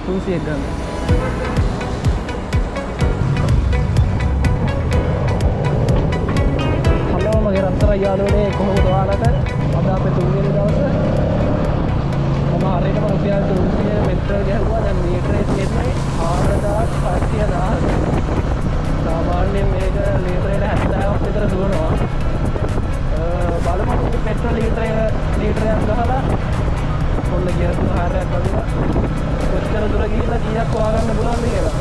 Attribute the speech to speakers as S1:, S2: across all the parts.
S1: 300 ගන්න. හලෝ මගේ රත්තරන් යාළුවනේ කොහොමද ඔයාලට? අද අපේ තුන්වෙනි දවසේ මම හරියටම රුපියල් 300 මෙට්‍රල් ගහුවා. දැන් මීටරේ තියෙන්නේ 4500. සාමාන්‍යයෙන් මේක ලීටරයට 70ක් විතර දුවනවා. බලමු පෙට්‍රල් ලීටරයක් ගහලා කොල්ල ගියත් ආහාරයක් බලලා කොච්චර දුර ගිහිල්ලා කීයක් හොයාගන්න පුළුවන්ද කියලා.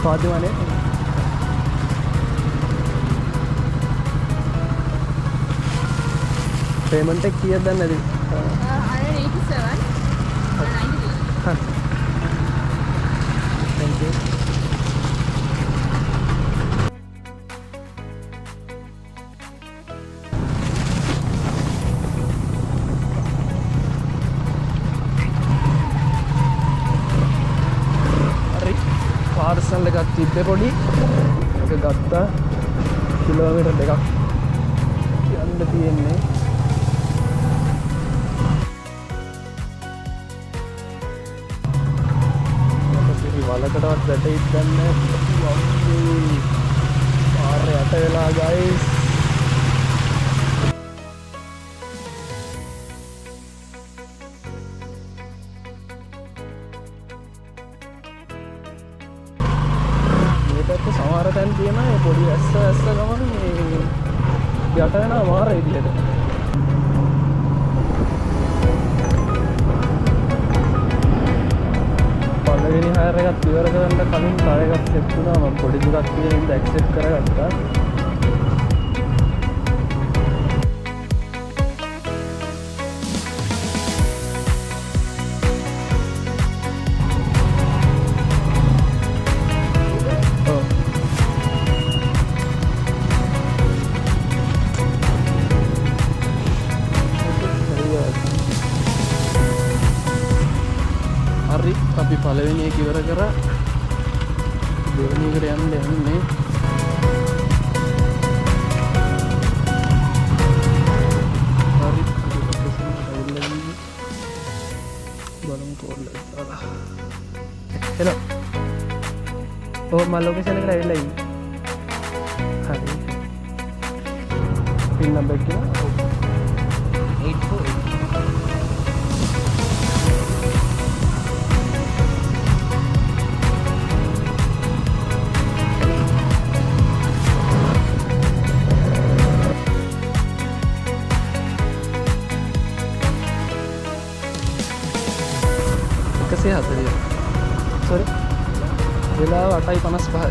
S1: පාදවනේ पेमेंट किया था नदी
S2: 187
S1: हाँ थैंक यू अरे पार्सल लगा तिब्बे पड़ी गत्ता किलोमीटर देखा अंदर තියෙන්නේ වලකටවත් වැටෙයිද දන්නේ නැහැ. පාරේ යට වෙලා ගයිස්. මේ පැත්තේ සමහර තැන් තියෙනවා මේ පොඩි ඇස්ස ගමන මේ යට වෙනවා මාර විදියට. පළවෙනි හයර් එකත් ඉවර කරන්න කලින් තව එකක් සෙට් වුණා. මම පොඩි දුරක් තියෙන ඉඳ ඇක්සෙප්ට් කරගත්තා. හරි අපි පළවෙනි එක ඉවර කරා. දෙවෙනි එකට යන්න යන්නේ. හරි බලමු කොල්ල දාලා. හෙලෝ. ඔව් මම ලොකේෂන් එකට ඇවිල්ලා ඉන්නේ. හරි. පින් නම්බර් එක 84 140 sorry වෙලාව 8:55යි.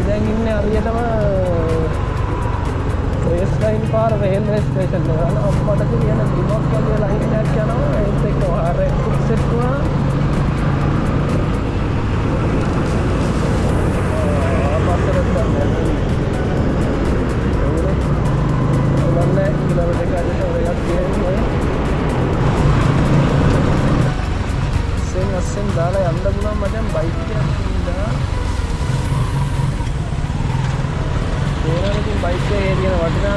S1: දැන් ඉන්නේ හරියටම रेल पार रेलवे स्टेशन अम्मट रिमोट लाइन सेट सेम दाला अंदर मजा बाइक बाइक एरिया वटिना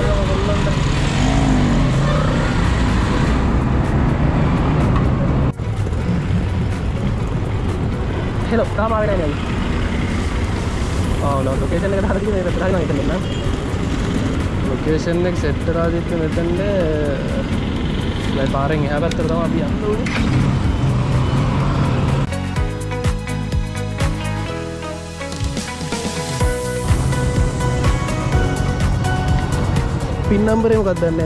S1: हेलो काम आ गया लोकेशन लोकेशन सेट मेतंडे पारें यहाँ पर अभी पिन नंबर है मुकद्दर ने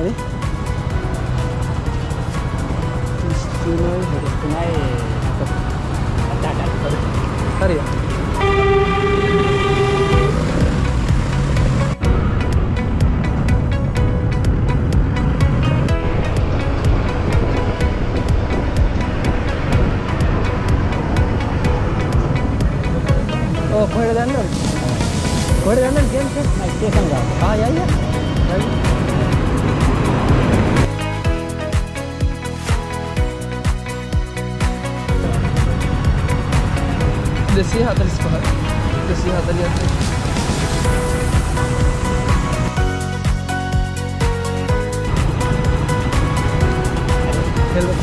S1: अरे කොහෙද යන්නේ? කොහෙද යන්නේ කියන්නේ? ස්ටේෂන් ගාව. යයි. 245 240 Hello.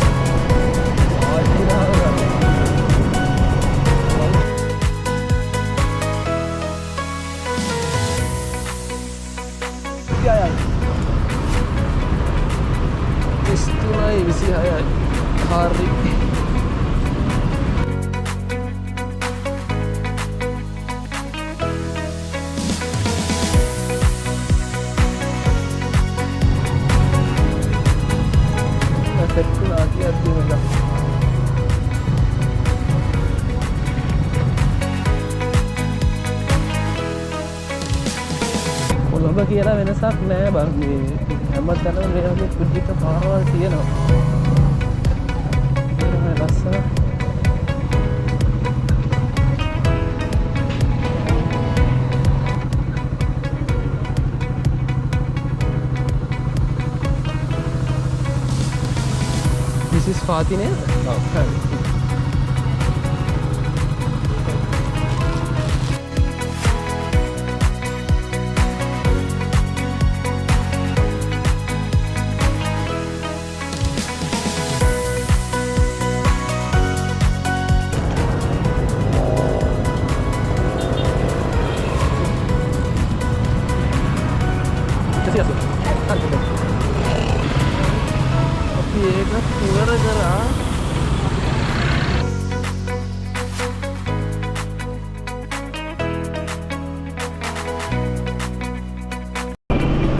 S1: Istunai 26යි. Hari. Lagi hati macam Colombo කියලා වෙනසක් නෑ බං මේ හැමතැනම මේ වගේ පුදුක පාරවල් තියෙනවා ඒක ලස්සන This is Fati name? Oh, ඒක පුවර කරා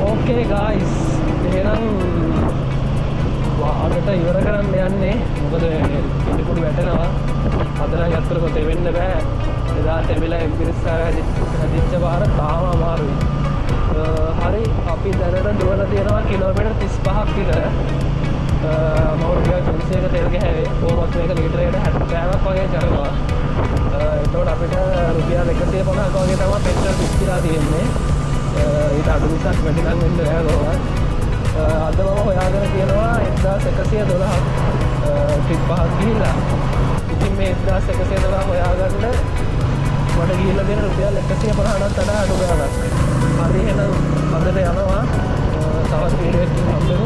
S1: ඕකේ ගයිස් එහෙනම් වාහනට ඉවර කරන්න යන්නේ මොකද පිටිකුඩි වැටෙනවා අදලා යත්තර කොට වෙන්න බෑ එදා තෙමිලා එම්පිරිස්සාව හදිච්ච පාර තාම අමාරුයි හරි අපි දැනට දුවලා තියෙනවා කිලෝමීටර් 35ක් විතර මවුරුගේ තුන්සයක තෙල් ගෑවේ කොහොමත් මේක ලීටරයකට 70ක් වගේ කරනවා එතකොට අපිට රුපියල් 150ක් වගේ තමයි පෙට්‍රල් පිච්චිලා තියෙන්නේ ඊට අඩු මිසක් වැඩි නම් වෙන්න බෑ කොහොමත් අද මම හොයාගෙන තියෙනවා 1112ක් ට්‍රිප් පහක් ගිහිල්ලා ඉතින් මේ 1112 හොයාගන්න මට ගිහිල්ලා දෙන රුපියල් 150කට වඩා අඩු ගාණක් හරි එහෙනම් අදට යනවා තවත් වීඩියෝ එකක් හම්බ